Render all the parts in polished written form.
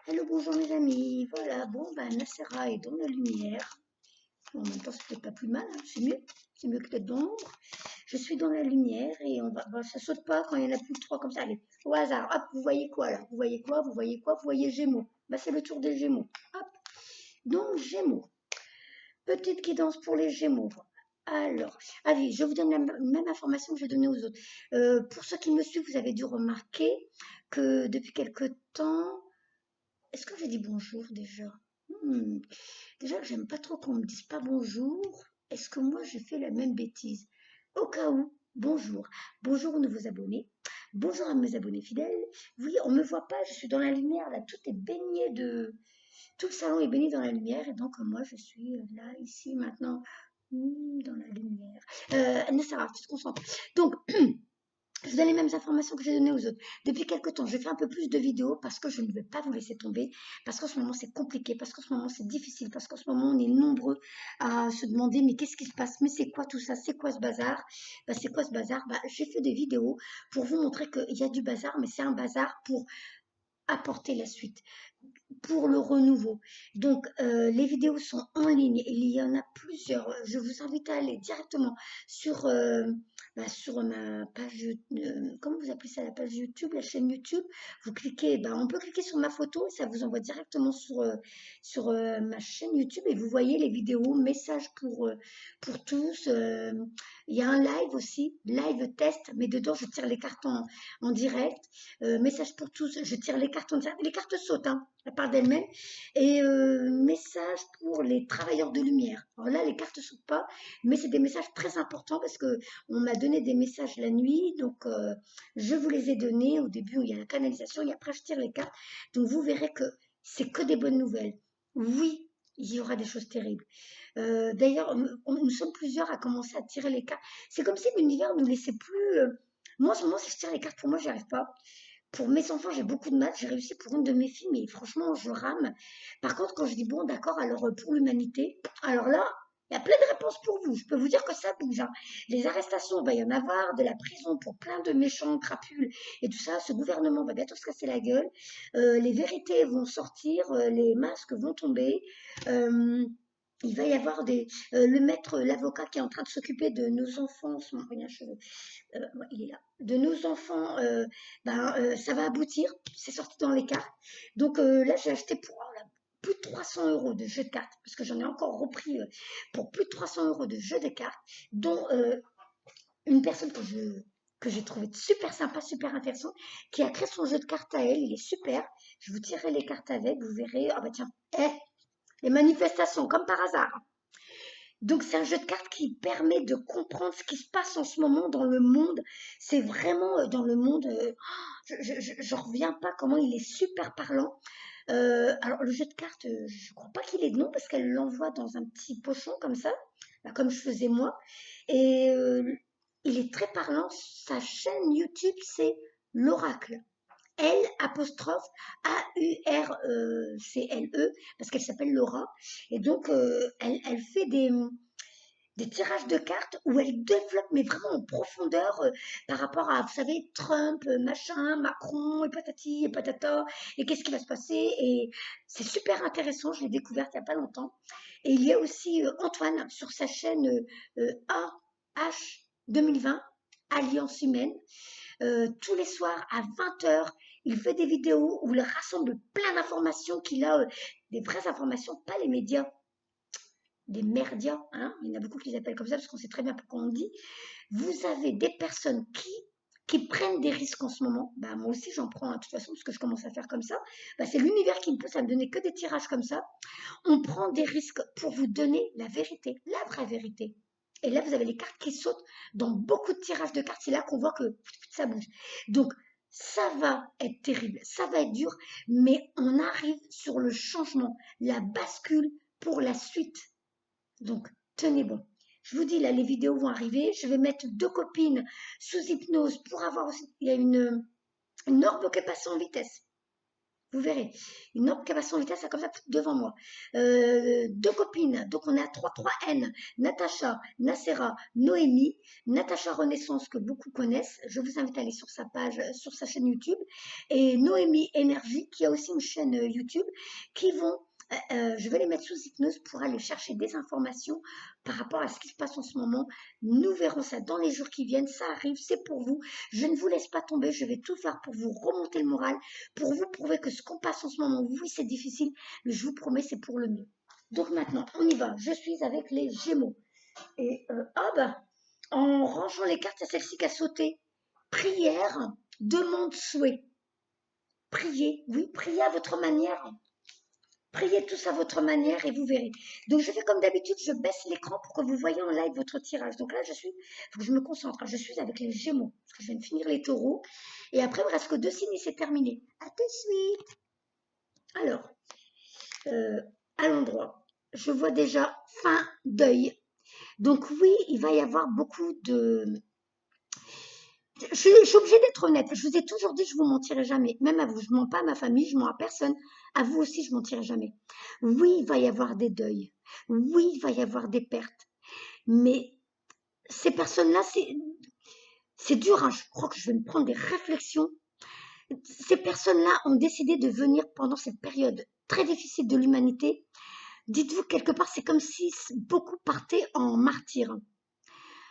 Hello, bonjour mes amis. Voilà, bon, bah, Nacera est dans la lumière. Bon, en même temps, c'est peut-être pas plus mal, hein, c'est mieux. C'est mieux que d'être dans l'ombre. Je suis dans la lumière et on va, bah, ça saute pas quand il y en a plus que trois comme ça. Allez, au hasard. Hop, vous voyez quoi là? Vous voyez quoi? Vous voyez quoi? Vous voyez Gémeaux. Bah, c'est le tour des Gémeaux. Hop. Donc, Gémeaux. Petite guidance pour les Gémeaux. Alors, ah oui, je vous donne la même information que j'ai donnée aux autres. Pour ceux qui me suivent, vous avez dû remarquer que depuis quelque temps, est-ce que j'ai dit bonjour déjà? Hmm, Déjà que j'aime pas trop qu'on me dise pas bonjour. Est-ce que moi j'ai fait la même bêtise? Au cas où, bonjour. Bonjour aux nouveaux abonnés. Bonjour à mes abonnés fidèles. Oui, on me voit pas, je suis dans la lumière là, tout est baigné de. Tout le salon est baigné dans la lumière et donc moi je suis là, ici, maintenant, dans la lumière. Non, ça va, tu te concentres. Donc, je vous donne les mêmes informations que j'ai données aux autres. Depuis quelques temps, je fais un peu plus de vidéos parce que je ne vais pas vous laisser tomber, parce qu'en ce moment c'est compliqué, parce qu'en ce moment c'est difficile, parce qu'en ce moment on est nombreux à se demander mais qu'est-ce qui se passe, mais c'est quoi tout ça, c'est quoi ce bazar? Bah, c'est quoi ce bazar? Bah, j'ai fait des vidéos pour vous montrer qu'il y a du bazar, mais c'est un bazar pour apporter la suite pour le renouveau. Donc, les vidéos sont en ligne. Il y en a plusieurs. Je vous invite à aller directement sur, sur ma page, comment vous appelez ça, la page YouTube, la chaîne YouTube. Vous cliquez, on peut cliquer sur ma photo et ça vous envoie directement sur ma chaîne YouTube et vous voyez les vidéos, messages pour tous. Il y a un live aussi, live test, mais dedans je tire les cartes en direct. Message pour tous, je tire les cartes en direct. Les cartes sautent, hein, elle part d'elle-même. Et message pour les travailleurs de lumière. Alors là, les cartes ne sautent pas, mais c'est des messages très importants parce que on m'a donné des messages la nuit, donc je vous les ai donnés. Au début, il y a la canalisation, et après, je tire les cartes. Donc vous verrez que c'est que des bonnes nouvelles. Oui, il y aura des choses terribles. D'ailleurs, nous sommes plusieurs à commencer à tirer les cartes. C'est comme si l'univers ne nous laissait plus. Moi, en ce moment, si je tire les cartes, pour moi, j'y arrive pas. Pour mes enfants, j'ai beaucoup de maths. J'ai réussi pour une de mes filles, mais franchement, je rame. Par contre, quand je dis bon, d'accord, alors pour l'humanité, alors là, il y a plein de réponses pour vous. Je peux vous dire que ça bouge, hein. Les arrestations, il va y en avoir, de la prison pour plein de méchants crapules et tout ça. Ce gouvernement va bientôt se casser la gueule. Les vérités vont sortir, les masques vont tomber. Euh, il va y avoir le maître, l'avocat qui est en train de s'occuper de nos enfants, ouais, il est là, de nos enfants, ça va aboutir, c'est sorti dans les cartes. Donc là, j'ai acheté pour plus de 300 euros de jeux de cartes, parce que j'en ai encore repris pour plus de 300 euros de jeux de cartes, dont une personne que j'ai trouvé super sympa, super intéressant, qui a créé son jeu de cartes à elle, il est super. Je vous tirerai les cartes avec, vous verrez. Ah bah tiens, les manifestations, comme par hasard. Donc c'est un jeu de cartes qui permet de comprendre ce qui se passe en ce moment dans le monde. C'est vraiment dans le monde. Je reviens pas comment il est super parlant. Alors le jeu de cartes, je crois pas qu'il ait de nom parce qu'elle l'envoie dans un petit pochon comme ça, comme je faisais moi. Et il est très parlant. Sa chaîne YouTube, c'est l'Oracle. L apostrophe AURCLE parce qu'elle s'appelle Laura. Et donc elle fait des tirages de cartes où elle développe, mais vraiment en profondeur, par rapport à, vous savez, Trump, machin, Macron, et patati, et patata, et qu'est-ce qui va se passer. Et c'est super intéressant, je l'ai découverte il n'y a pas longtemps. Et il y a aussi Antoine sur sa chaîne AH 2020, Alliance Humaine. Tous les soirs à 20 h, il fait des vidéos où il rassemble plein d'informations qu'il a, des vraies informations, pas les médias, des merdias, hein, il y en a beaucoup qui les appellent comme ça parce qu'on sait très bien pourquoi on dit. Vous avez des personnes qui prennent des risques en ce moment. Bah, moi aussi, j'en prends, hein, de toute façon, parce que je commence à faire comme ça. Bah, c'est l'univers qui me pousse à me donner que des tirages comme ça. On prend des risques pour vous donner la vérité, la vraie vérité. Et là, vous avez les cartes qui sautent dans beaucoup de tirages de cartes. C'est là qu'on voit que ça bouge. Donc, ça va être terrible, ça va être dur, mais on arrive sur le changement, la bascule pour la suite. Donc, tenez bon. Je vous dis, là, les vidéos vont arriver. Je vais mettre 2 copines sous hypnose pour avoir aussi. Il y a une orbe qui est passée en vitesse. Vous verrez. Une orbe qui va sans vitesse, comme ça, devant moi. Deux copines. Donc, on est à 3N. Natacha, Nacera, Noémie. Natacha Renaissance, que beaucoup connaissent. Je vous invite à aller sur sa page, sur sa chaîne YouTube. Et Noémie Énergie, qui a aussi une chaîne YouTube, qui vont je vais les mettre sous hypnose pour aller chercher des informations par rapport à ce qui se passe en ce moment. Nous verrons ça dans les jours qui viennent. Ça arrive, c'est pour vous. Je ne vous laisse pas tomber. Je vais tout faire pour vous remonter le moral, pour vous prouver que ce qu'on passe en ce moment, oui, c'est difficile, mais je vous promets, c'est pour le mieux. Donc maintenant, on y va. Je suis avec les Gémeaux. Et en rangeant les cartes, il y a celle-ci qui a sauté. Prière, demande, souhait. Priez, oui, priez à votre manière. Priez tous à votre manière et vous verrez. Donc, je fais comme d'habitude, je baisse l'écran pour que vous voyez en live votre tirage. Donc là, il faut que je me concentre. Je suis avec les Gémeaux, parce que je viens de finir les Taureaux. Et après, il ne reste que 2 signes et c'est terminé. À tout de suite. Alors, à l'endroit, je vois déjà fin deuil. Donc oui, il va y avoir beaucoup de... Je suis obligée d'être honnête. Je vous ai toujours dit, je vous mentirai jamais. Même à vous, je mens pas à ma famille, je mens à personne. À vous aussi, je mentirai jamais. Oui, il va y avoir des deuils. Oui, il va y avoir des pertes. Mais ces personnes-là, c'est dur. Hein. Je crois que je vais me prendre des réflexions. Ces personnes-là ont décidé de venir pendant cette période très difficile de l'humanité. Dites-vous, quelque part, c'est comme si beaucoup partaient en martyr.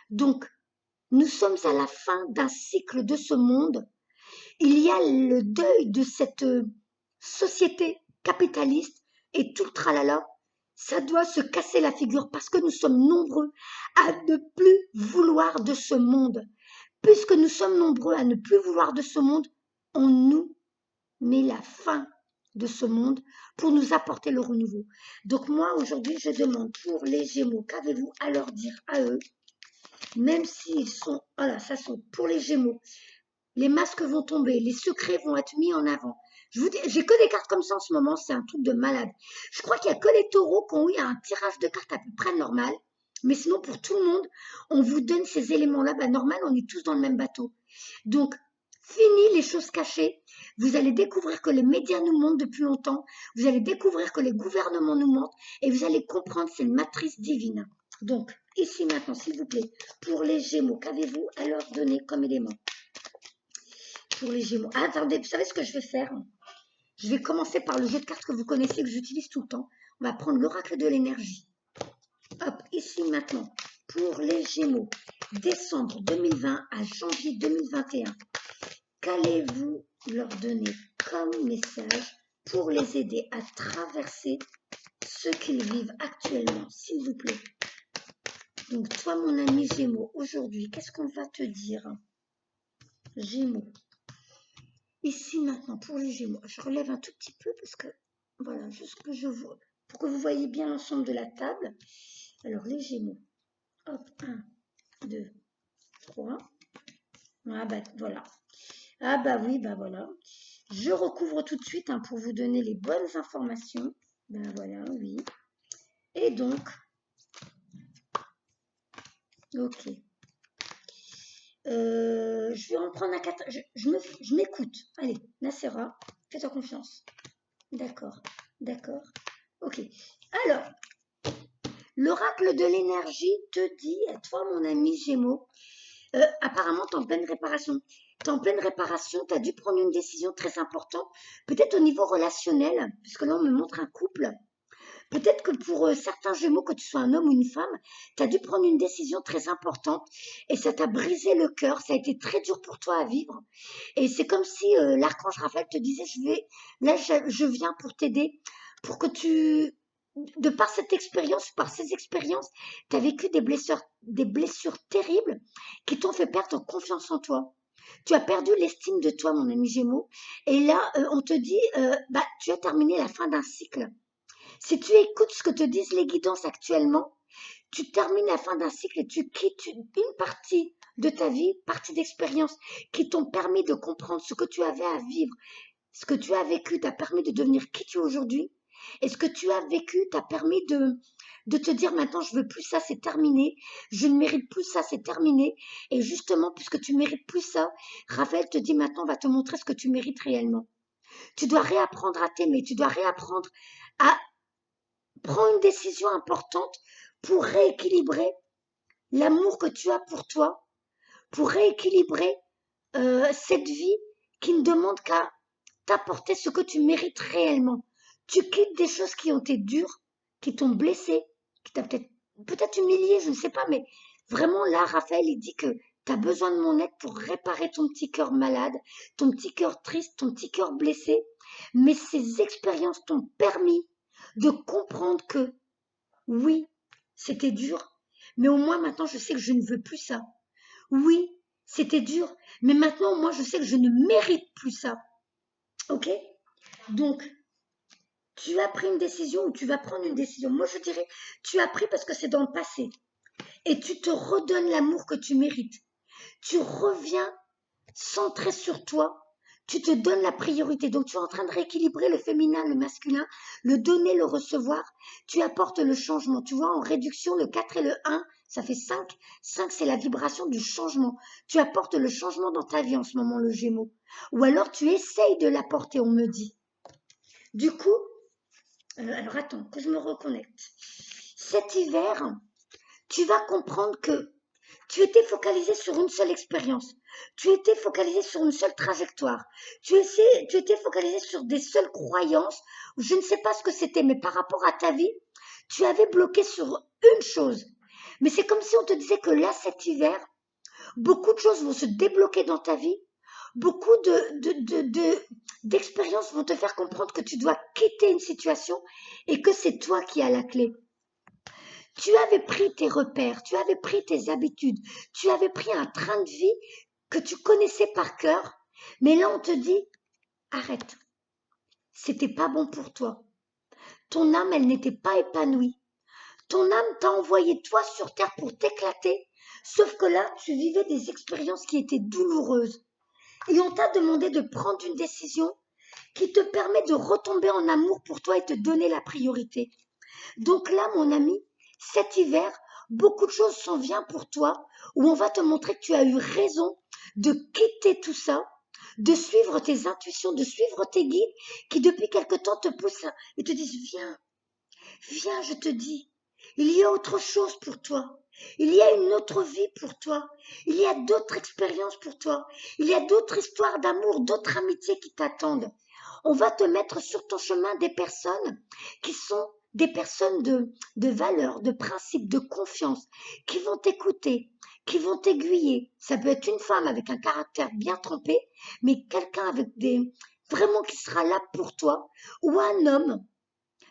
Donc, nous sommes à la fin d'un cycle de ce monde. Il y a le deuil de cette société capitaliste et tout le tralala. Ça doit se casser la figure parce que nous sommes nombreux à ne plus vouloir de ce monde. Puisque nous sommes nombreux à ne plus vouloir de ce monde, on nous met la fin de ce monde pour nous apporter le renouveau. Donc moi, aujourd'hui, je demande pour les Gémeaux, qu'avez-vous à leur dire à eux, même s'ils sont, voilà, ça saute, pour les Gémeaux, les masques vont tomber, les secrets vont être mis en avant. Je vous dis, j'ai que des cartes comme ça en ce moment, c'est un truc de malade. Je crois qu'il n'y a que les taureaux qui ont eu un tirage de cartes à peu près normal, mais sinon pour tout le monde, on vous donne ces éléments-là, normal, on est tous dans le même bateau. Donc, fini les choses cachées. Vous allez découvrir que les médias nous mentent depuis longtemps. Vous allez découvrir que les gouvernements nous mentent. Et vous allez comprendre c'est une matrice divine. Donc, ici maintenant, s'il vous plaît, pour les Gémeaux, qu'avez-vous à leur donner comme élément? Pour les Gémeaux. Ah, attendez, vous savez ce que je vais faire? Je vais commencer par le jeu de cartes que vous connaissez, que j'utilise tout le temps. On va prendre l'oracle de l'énergie. Hop, ici maintenant, pour les Gémeaux, décembre 2020 à janvier 2021. Qu'allez-vous leur donner comme message pour les aider à traverser ce qu'ils vivent actuellement, s'il vous plaît? Donc, toi, mon ami Gémeaux, aujourd'hui, qu'est-ce qu'on va te dire? Gémeaux. Ici, maintenant, pour les Gémeaux, je relève un tout petit peu parce que, voilà, juste que je vois, pour que vous voyez bien l'ensemble de la table. Alors, les Gémeaux. Hop, 1, 2, 3. Ah, bah, voilà. Ah, bah oui, bah voilà. Je recouvre tout de suite pour vous donner les bonnes informations. Ben voilà, oui. Et donc, ok. Je vais en prendre un 4. Je m'écoute. Allez, Nacera, fais-toi confiance. D'accord, d'accord. Ok. Alors, l'oracle de l'énergie te dit, à toi, mon ami Gémeaux, apparemment, tu es en pleine réparation. Tu es en pleine réparation, tu as dû prendre une décision très importante, peut-être au niveau relationnel, puisque là, on me montre un couple. Peut-être que pour certains Gémeaux, que tu sois un homme ou une femme, tu as dû prendre une décision très importante et ça t'a brisé le cœur, ça a été très dur pour toi à vivre. Et c'est comme si l'archange Raphaël te disait, je viens pour t'aider, pour que de par cette expérience, par ces expériences, tu as vécu des blessures terribles qui t'ont fait perdre confiance en toi. Tu as perdu l'estime de toi, mon ami Gémeaux. Et là, on te dit, tu as terminé la fin d'un cycle. Si tu écoutes ce que te disent les guidances actuellement, tu termines la fin d'un cycle et tu quittes une partie de ta vie, partie d'expérience qui t'ont permis de comprendre ce que tu avais à vivre, ce que tu as vécu t'a permis de devenir qui tu es aujourd'hui. Et ce que tu as vécu t'a permis de te dire maintenant je veux plus ça, c'est terminé, je ne mérite plus ça, c'est terminé. Et justement, puisque tu mérites plus ça, Raphaël te dit maintenant on va te montrer ce que tu mérites réellement. Tu dois réapprendre à t'aimer. Tu dois réapprendre à prendre une décision importante pour rééquilibrer l'amour que tu as pour toi, pour rééquilibrer cette vie qui ne demande qu'à t'apporter ce que tu mérites réellement. Tu quittes des choses qui ont été dures, qui t'ont blessé, qui t'a peut-être humilié, je ne sais pas, mais vraiment là, Raphaël, il dit que tu as besoin de mon aide pour réparer ton petit cœur malade, ton petit cœur triste, ton petit cœur blessé. Mais ces expériences t'ont permis de comprendre que oui, c'était dur, mais au moins maintenant je sais que je ne veux plus ça. Oui, c'était dur, mais maintenant moi je sais que je ne mérite plus ça. Ok? Donc, tu as pris une décision ou tu vas prendre une décision. Moi je dirais, tu as pris parce que c'est dans le passé. Et tu te redonnes l'amour que tu mérites. Tu reviens centré sur toi. Tu te donnes la priorité. Donc tu es en train de rééquilibrer le féminin, le masculin, le donner, le recevoir. Tu apportes le changement. Tu vois, en réduction, le 4 et le 1, ça fait 5. 5, c'est la vibration du changement. Tu apportes le changement dans ta vie en ce moment, le Gémeaux. Ou alors tu essayes de l'apporter, on me dit. Du coup, alors attends, que je me reconnecte. Cet hiver, tu vas comprendre que tu étais focalisé sur une seule expérience. Tu étais focalisé sur une seule trajectoire. Tu étais focalisé sur des seules croyances. Je ne sais pas ce que c'était, mais par rapport à ta vie, tu avais bloqué sur une chose. Mais c'est comme si on te disait que là, cet hiver, beaucoup de choses vont se débloquer dans ta vie. Beaucoup d'expériences vont te faire comprendre que tu dois quitter une situation et que c'est toi qui as la clé. Tu avais pris tes repères, tu avais pris tes habitudes, tu avais pris un train de vie que tu connaissais par cœur, mais là on te dit, arrête, c'était pas bon pour toi. Ton âme, elle n'était pas épanouie. Ton âme t'a envoyé toi sur terre pour t'éclater, sauf que là, tu vivais des expériences qui étaient douloureuses. Et on t'a demandé de prendre une décision qui te permet de retomber en amour pour toi et te donner la priorité. Donc là, mon ami, cet hiver, beaucoup de choses s'en viennent pour toi, où on va te montrer que tu as eu raison de quitter tout ça, de suivre tes intuitions, de suivre tes guides, qui depuis quelque temps te poussent et te disent, viens, viens, je te dis, il y a autre chose pour toi. Il y a une autre vie pour toi. Il y a d'autres expériences pour toi. Il y a d'autres histoires d'amour, d'autres amitiés qui t'attendent. On va te mettre sur ton chemin des personnes qui sont des personnes de valeur, de principe, de confiance, qui vont t'écouter, qui vont t'aiguiller. Ça peut être une femme avec un caractère bien trempé, mais quelqu'un avec vraiment qui sera là pour toi, ou un homme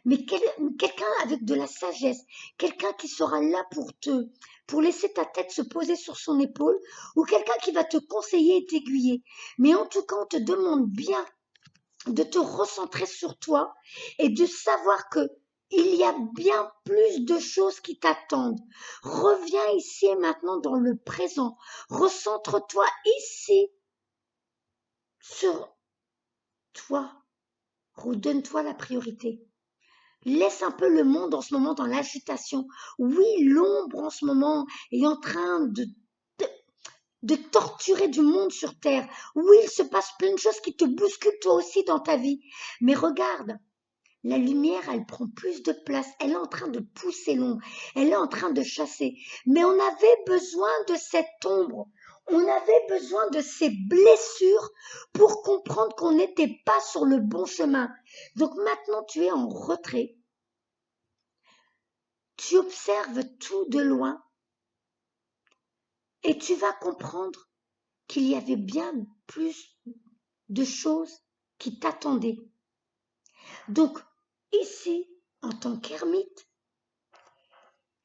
mais quelqu'un avec de la sagesse, quelqu'un qui sera là pour laisser ta tête se poser sur son épaule, ou quelqu'un qui va te conseiller et t'aiguiller. Mais en tout cas, on te demande bien de te recentrer sur toi et de savoir que il y a bien plus de choses qui t'attendent. Reviens ici et maintenant dans le présent. Recentre-toi ici sur toi. Redonne-toi la priorité. Laisse un peu le monde en ce moment dans l'agitation. Oui, l'ombre en ce moment est en train de torturer du monde sur Terre. Oui, il se passe plein de choses qui te bousculent toi aussi dans ta vie. Mais regarde, la lumière, elle prend plus de place. Elle est en train de pousser l'ombre. Elle est en train de chasser. Mais on avait besoin de cette ombre. On avait besoin de ces blessures pour comprendre qu'on n'était pas sur le bon chemin. Donc maintenant, tu es en retrait. Tu observes tout de loin et tu vas comprendre qu'il y avait bien plus de choses qui t'attendaient. Donc, ici, en tant qu'ermite,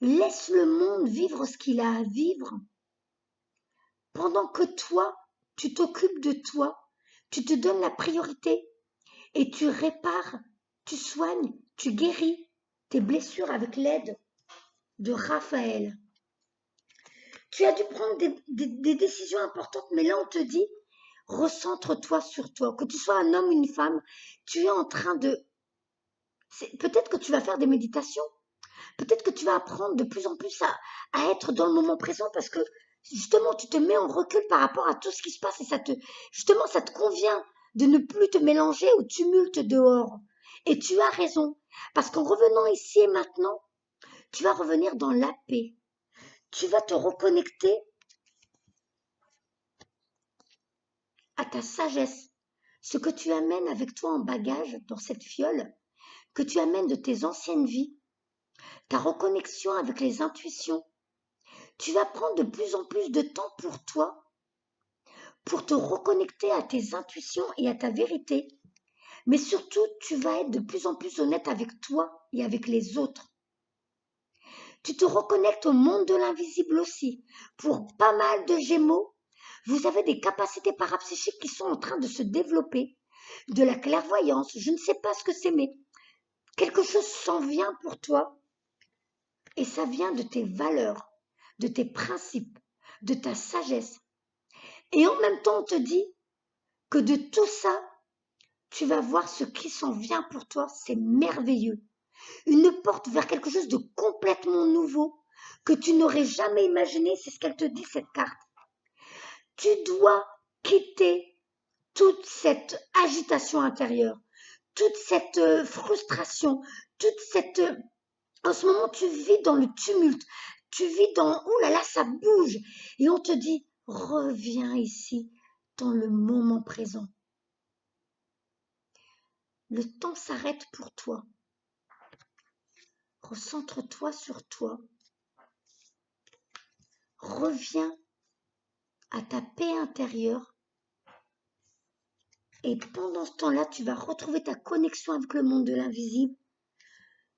laisse le monde vivre ce qu'il a à vivre pendant que toi, tu t'occupes de toi, tu te donnes la priorité et tu répares, tu soignes, tu guéris tes blessures avec l'aide de Raphaël. Tu as dû prendre des décisions importantes, mais là on te dit, recentre-toi sur toi. Que tu sois un homme ou une femme, tu es en train de... Peut-être que tu vas faire des méditations, peut-être que tu vas apprendre de plus en plus à être dans le moment présent parce que justement tu te mets en recul par rapport à tout ce qui se passe et justement ça te convient de ne plus te mélanger au tumulte dehors. Et tu as raison, parce qu'en revenant ici et maintenant, tu vas revenir dans la paix. Tu vas te reconnecter à ta sagesse, ce que tu amènes avec toi en bagage dans cette fiole, que tu amènes de tes anciennes vies, ta reconnexion avec les intuitions. Tu vas prendre de plus en plus de temps pour toi, pour te reconnecter à tes intuitions et à ta vérité. Mais surtout, tu vas être de plus en plus honnête avec toi et avec les autres. Tu te reconnectes au monde de l'invisible aussi. Pour pas mal de Gémeaux, vous avez des capacités parapsychiques qui sont en train de se développer, de la clairvoyance, je ne sais pas ce que c'est, mais quelque chose s'en vient pour toi. Et ça vient de tes valeurs, de tes principes, de ta sagesse. Et en même temps, on te dit que de tout ça, tu vas voir ce qui s'en vient pour toi, c'est merveilleux. Une porte vers quelque chose de complètement nouveau que tu n'aurais jamais imaginé, c'est ce qu'elle te dit, cette carte. Tu dois quitter toute cette agitation intérieure, toute cette frustration, toute cette... En ce moment, tu vis dans le tumulte, tu vis dans... Ouh là là, ça bouge. Et on te dit, reviens ici, dans le moment présent. Le temps s'arrête pour toi. Recentre-toi sur toi. Reviens à ta paix intérieure. Et pendant ce temps-là, tu vas retrouver ta connexion avec le monde de l'invisible.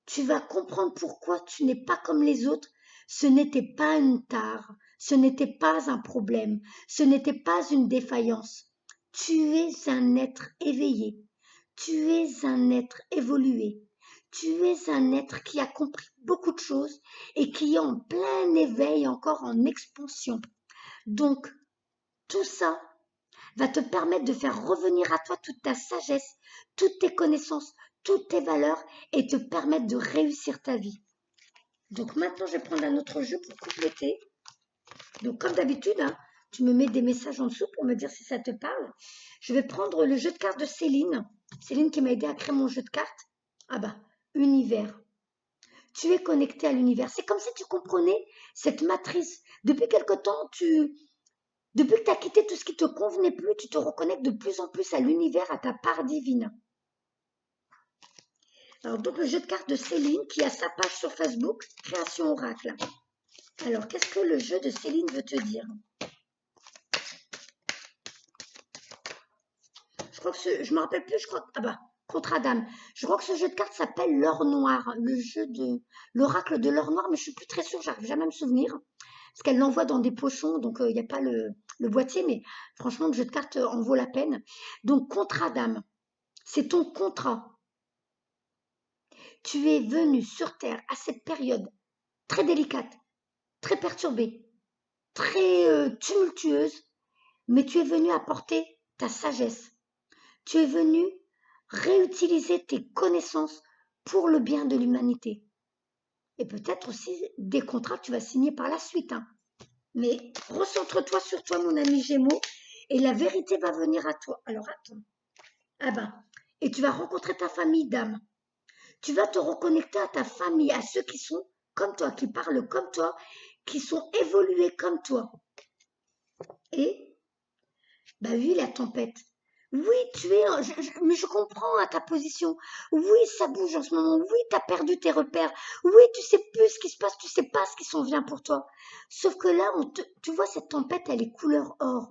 Tu vas comprendre pourquoi tu n'es pas comme les autres. Ce n'était pas une tare, ce n'était pas un problème, ce n'était pas une défaillance. Tu es un être éveillé, tu es un être évolué, tu es un être qui a compris beaucoup de choses et qui est en plein éveil, encore en expansion. Donc, tout ça va te permettre de faire revenir à toi toute ta sagesse, toutes tes connaissances, toutes tes valeurs et te permettre de réussir ta vie. Donc maintenant, je vais prendre un autre jeu pour compléter. Donc comme d'habitude, hein, tu me mets des messages en dessous pour me dire si ça te parle. Je vais prendre le jeu de cartes de Céline. Céline qui m'a aidé à créer mon jeu de cartes. Ah bah, univers. Tu es connecté à l'univers. C'est comme si tu comprenais cette matrice. Depuis quelque temps, depuis que tu as quitté tout ce qui ne te convenait plus, tu te reconnectes de plus en plus à l'univers, à ta part divine. Alors, donc, le jeu de cartes de Céline qui a sa page sur Facebook, Création Oracle. Alors, qu'est-ce que le jeu de Céline veut te dire? Je crois que je me rappelle plus, je crois que, ah bah, contre Adam. Je crois que ce jeu de cartes s'appelle l'or noir, le jeu de l'oracle de l'or noir, mais je suis plus très sûre, j'arrive jamais à me souvenir. Parce qu'elle l'envoie dans des pochons, donc il n'y a pas le boîtier, mais franchement, le jeu de cartes en vaut la peine. Donc, contre Adam, c'est ton contrat. Tu es venu sur Terre à cette période très délicate, très perturbée, très tumultueuse, mais tu es venu apporter ta sagesse. Tu es venu réutiliser tes connaissances pour le bien de l'humanité. Et peut-être aussi des contrats que tu vas signer par la suite. Hein. Mais recentre-toi sur toi, mon ami Gémeaux, et la vérité va venir à toi. Alors attends. Ah ben, et tu vas rencontrer ta famille d'âme. Tu vas te reconnecter à ta famille, à ceux qui sont comme toi, qui parlent comme toi, qui sont évolués comme toi. Et, bah oui, la tempête. Oui, mais je comprends à ta position. Oui, ça bouge en ce moment. Oui, tu as perdu tes repères. Oui, tu sais plus ce qui se passe, tu sais pas ce qui s'en vient pour toi. Sauf que là, tu vois, cette tempête, elle est couleur or.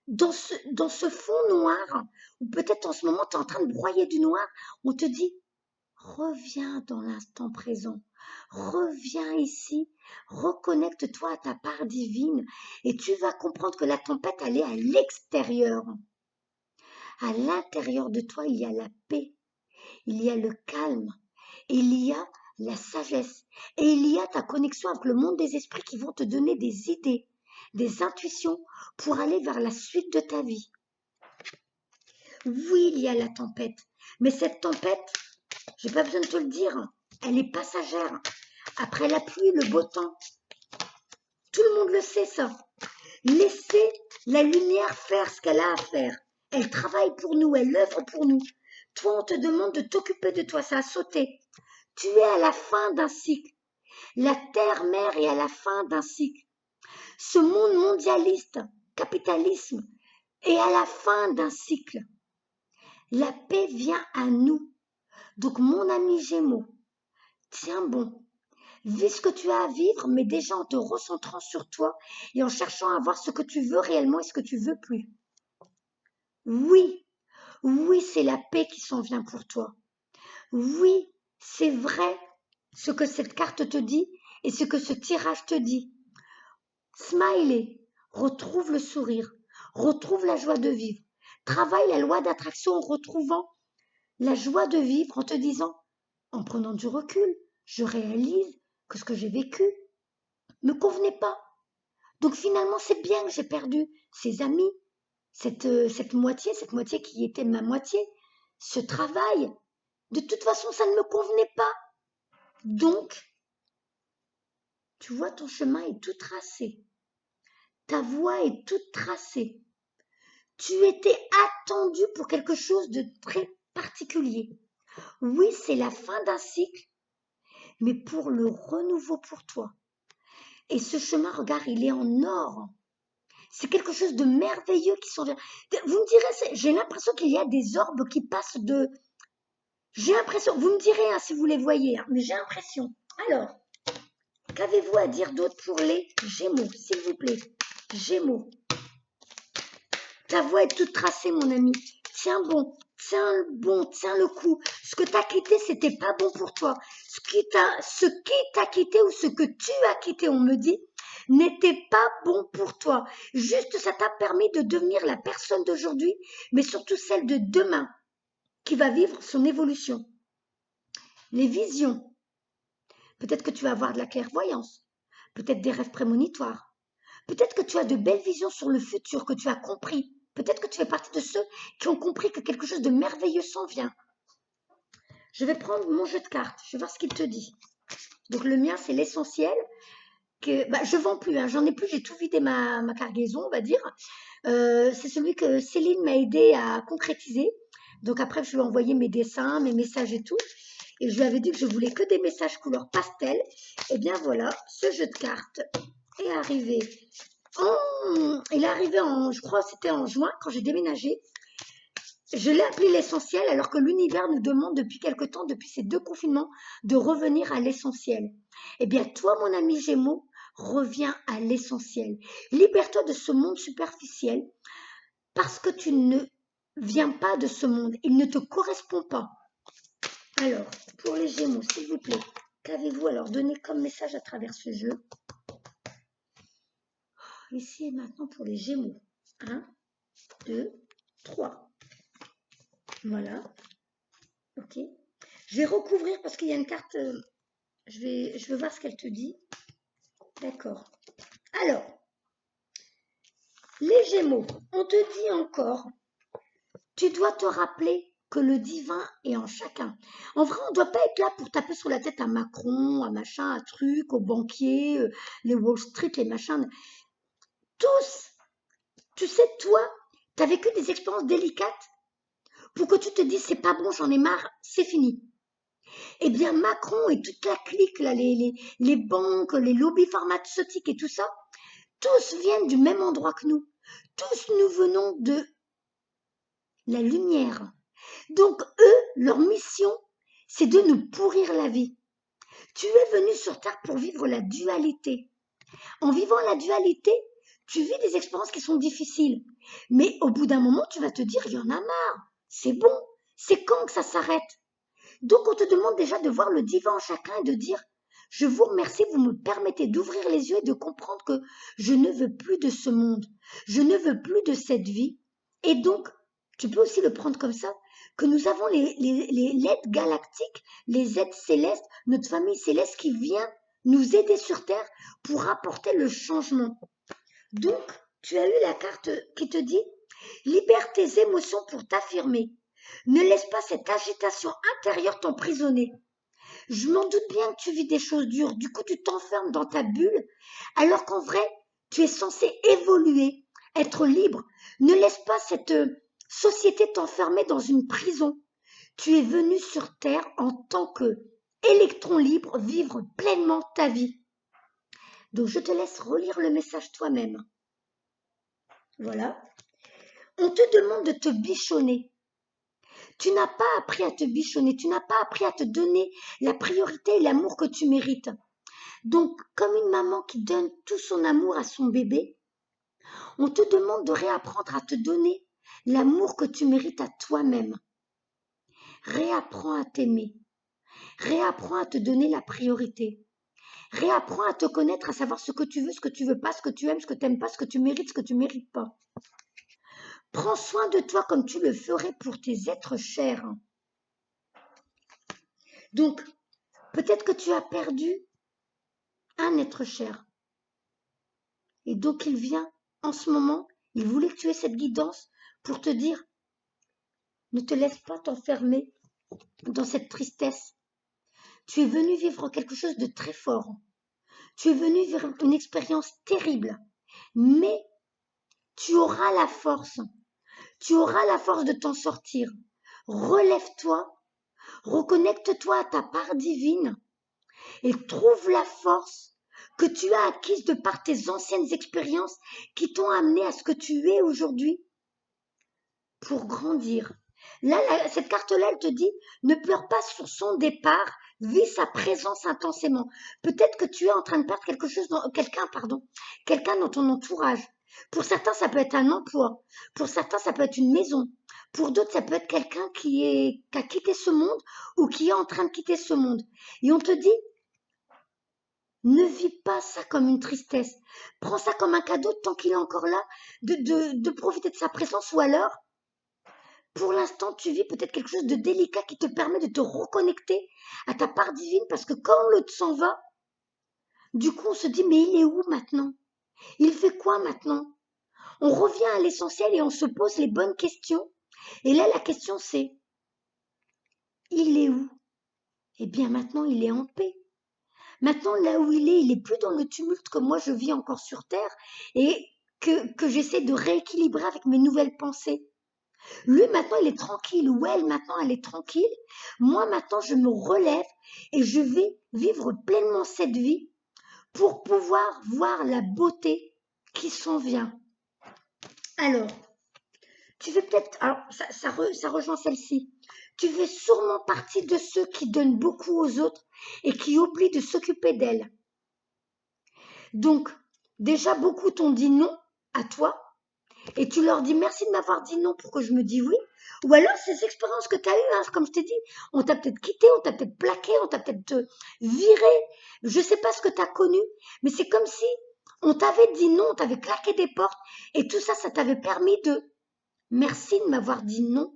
Dans ce fond noir, ou peut-être en ce moment, tu es en train de broyer du noir, on te dit, reviens dans l'instant présent. Reviens ici, reconnecte-toi à ta part divine et tu vas comprendre que la tempête, elle est à l'extérieur. À l'intérieur de toi, il y a la paix, il y a le calme, il y a la sagesse et il y a ta connexion avec le monde des esprits qui vont te donner des idées, des intuitions pour aller vers la suite de ta vie. Oui, il y a la tempête, mais cette tempête, j'ai pas besoin de te le dire, elle est passagère. Après la pluie, le beau temps, tout le monde le sait ça. Laissez la lumière faire ce qu'elle a à faire. Elle travaille pour nous, elle œuvre pour nous. Toi, on te demande de t'occuper de toi, ça a sauté. Tu es à la fin d'un cycle. La terre-mère est à la fin d'un cycle. Ce monde mondialiste, capitalisme, est à la fin d'un cycle. La paix vient à nous. Donc, mon ami Gémeaux, tiens bon, vis ce que tu as à vivre, mais déjà en te recentrant sur toi et en cherchant à voir ce que tu veux réellement et ce que tu veux plus. Oui, oui, c'est la paix qui s'en vient pour toi. Oui, c'est vrai ce que cette carte te dit et ce que ce tirage te dit. Smiley, retrouve le sourire, retrouve la joie de vivre. Travaille la loi d'attraction en retrouvant la joie de vivre en te disant, en prenant du recul, je réalise que ce que j'ai vécu ne me convenait pas. Donc finalement, c'est bien que j'ai perdu ces amis, cette moitié qui était ma moitié, ce travail. De toute façon, ça ne me convenait pas. Donc, tu vois, ton chemin est tout tracé. Ta voie est toute tracée. Tu étais attendu pour quelque chose de très particulier. Oui, c'est la fin d'un cycle, mais pour le renouveau pour toi. Et ce chemin, regarde, il est en or. C'est quelque chose de merveilleux qui s'en vient. Vous me direz, j'ai l'impression qu'il y a des orbes qui passent de... J'ai l'impression, vous me direz si vous les voyez, mais j'ai l'impression. Alors, qu'avez-vous à dire d'autre pour les Gémeaux, s'il vous plaît? Gémeaux. Ta voie est toute tracée, mon ami. Tiens bon, tiens le coup. Ce que t'as quitté, c'était pas bon pour toi. Ce qui t'a quitté ou ce que tu as quitté, on me dit, n'était pas bon pour toi. Juste, ça t'a permis de devenir la personne d'aujourd'hui, mais surtout celle de demain, qui va vivre son évolution. Les visions. Peut-être que tu vas avoir de la clairvoyance, peut-être des rêves prémonitoires, peut-être que tu as de belles visions sur le futur que tu as compris. Peut-être que tu fais partie de ceux qui ont compris que quelque chose de merveilleux s'en vient. Je vais prendre mon jeu de cartes, je vais voir ce qu'il te dit. Donc le mien, c'est l'essentiel. Je ne vends plus, j'en ai plus, j'ai tout vidé ma cargaison, on va dire. C'est celui que Céline m'a aidé à concrétiser. Donc après, je lui ai envoyé mes dessins, mes messages et tout. Et je lui avais dit que je voulais que des messages couleur pastel. Et bien voilà, ce jeu de cartes est arrivé. Il est arrivé je crois que c'était en juin, quand j'ai déménagé. Je l'ai appelé l'essentiel, alors que l'univers nous demande depuis quelque temps, depuis ces 2 confinements, de revenir à l'essentiel. Eh bien, toi, mon ami Gémeaux, reviens à l'essentiel. Libère-toi de ce monde superficiel, parce que tu ne viens pas de ce monde. Il ne te correspond pas. Alors, pour les Gémeaux, s'il vous plaît, qu'avez-vous alors donné comme message à travers ce jeu? Ici et maintenant pour les Gémeaux. 1, 2, 3. Voilà. Ok. Je vais recouvrir parce qu'il y a une carte. Je vais voir ce qu'elle te dit. D'accord. Alors, les Gémeaux, on te dit encore, tu dois te rappeler que le divin est en chacun. En vrai, on ne doit pas être là pour taper sur la tête à Macron, à machin, à truc, aux banquiers, les Wall Street, les machins. Tous, tu sais, toi, tu as vécu des expériences délicates pour que tu te dises c'est pas bon, j'en ai marre, c'est fini. Eh bien, Macron et toute la clique, là, les banques, les lobbies pharmaceutiques et tout ça, tous viennent du même endroit que nous. Tous nous venons de la lumière. Donc, eux, leur mission, c'est de nous pourrir la vie. Tu es venu sur Terre pour vivre la dualité. En vivant la dualité, tu vis des expériences qui sont difficiles. Mais au bout d'un moment, tu vas te dire, il y en a marre. C'est bon. C'est quand que ça s'arrête? Donc, on te demande déjà de voir le divin en chacun et de dire, je vous remercie, vous me permettez d'ouvrir les yeux et de comprendre que je ne veux plus de ce monde. Je ne veux plus de cette vie. Et donc, tu peux aussi le prendre comme ça, que nous avons les aides galactiques, les aides célestes, notre famille céleste qui vient nous aider sur Terre pour apporter le changement. Donc, tu as eu la carte qui te dit, libère tes émotions pour t'affirmer. Ne laisse pas cette agitation intérieure t'emprisonner. Je m'en doute bien que tu vis des choses dures, du coup tu t'enfermes dans ta bulle, alors qu'en vrai, tu es censé évoluer, être libre. Ne laisse pas société t'enfermait dans une prison. Tu es venu sur Terre en tant que électron libre vivre pleinement ta vie. Donc je te laisse relire le message toi-même. Voilà. On te demande de te bichonner. Tu n'as pas appris à te bichonner, tu n'as pas appris à te donner la priorité et l'amour que tu mérites. Donc, comme une maman qui donne tout son amour à son bébé, on te demande de réapprendre à te donner l'amour que tu mérites à toi-même. Réapprends à t'aimer. Réapprends à te donner la priorité. Réapprends à te connaître, à savoir ce que tu veux pas, ce que tu aimes, ce que tu n'aimes pas, ce que tu mérites, ce que tu ne mérites pas. Prends soin de toi comme tu le ferais pour tes êtres chers. Donc, peut-être que tu as perdu un être cher. Et donc, il vient en ce moment, il voulait que tu aies cette guidance pour te dire, ne te laisse pas t'enfermer dans cette tristesse. Tu es venu vivre quelque chose de très fort. Tu es venu vivre une expérience terrible. Mais tu auras la force. Tu auras la force de t'en sortir. Relève-toi, reconnecte-toi à ta part divine et trouve la force que tu as acquise de par tes anciennes expériences qui t'ont amené à ce que tu es aujourd'hui pour grandir. Là, cette carte-là, elle te dit, ne pleure pas sur son départ, vis sa présence intensément. Peut-être que tu es en train de perdre quelqu'un dans ton entourage. Pour certains, ça peut être un emploi. Pour certains, ça peut être une maison. Pour d'autres, ça peut être quelqu'un qui a quitté ce monde ou qui est en train de quitter ce monde. Et on te dit, ne vis pas ça comme une tristesse. Prends ça comme un cadeau tant qu'il est encore là, de profiter de sa présence. Ou alors, pour l'instant, tu vis peut-être quelque chose de délicat qui te permet de te reconnecter à ta part divine parce que quand l'autre s'en va, du coup, on se dit, mais il est où maintenant? Il fait quoi maintenant? On revient à l'essentiel et on se pose les bonnes questions. Et là, la question c'est, il est où? Eh bien, maintenant, il est en paix. Maintenant, là où il est plus dans le tumulte que moi je vis encore sur Terre et que j'essaie de rééquilibrer avec mes nouvelles pensées. Lui, maintenant, il est tranquille, ou elle, maintenant, elle est tranquille. Moi, maintenant, je me relève et je vais vivre pleinement cette vie pour pouvoir voir la beauté qui s'en vient. Alors, tu fais peut-être, alors ça rejoint celle-ci. Tu fais sûrement partie de ceux qui donnent beaucoup aux autres et qui oublient de s'occuper d'elles. Donc, déjà, beaucoup t'ont dit non à toi et tu leur dis merci de m'avoir dit non pour que je me dise oui. Ou alors, ces expériences que tu as eues, hein, comme je t'ai dit, on t'a peut-être quitté, on t'a peut-être plaqué, on t'a peut-être viré. Je ne sais pas ce que tu as connu, mais c'est comme si on t'avait dit non, on t'avait claqué des portes et tout ça, ça t'avait permis de merci de m'avoir dit non.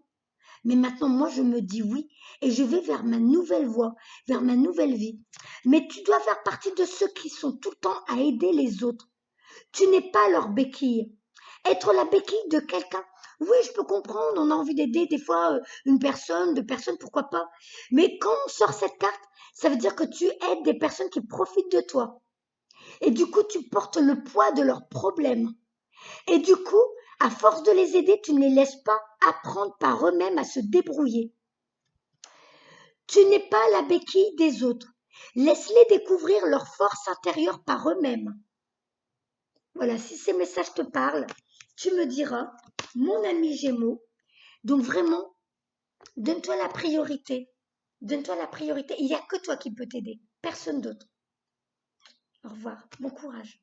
Mais maintenant, moi, je me dis oui et je vais vers ma nouvelle voie, vers ma nouvelle vie. Mais tu dois faire partie de ceux qui sont tout le temps à aider les autres. Tu n'es pas leur béquille. Être la béquille de quelqu'un, oui, je peux comprendre, on a envie d'aider des fois une personne, deux personnes, pourquoi pas. Mais quand on sort cette carte, ça veut dire que tu aides des personnes qui profitent de toi. Et du coup, tu portes le poids de leurs problèmes. Et du coup, à force de les aider, tu ne les laisses pas apprendre par eux-mêmes à se débrouiller. Tu n'es pas la béquille des autres. Laisse-les découvrir leur force intérieure par eux-mêmes. Voilà, si ces messages te parlent, tu me diras, mon ami Gémeaux, donc vraiment, donne-toi la priorité. Donne-toi la priorité. Il n'y a que toi qui peux t'aider, personne d'autre. Au revoir, bon courage.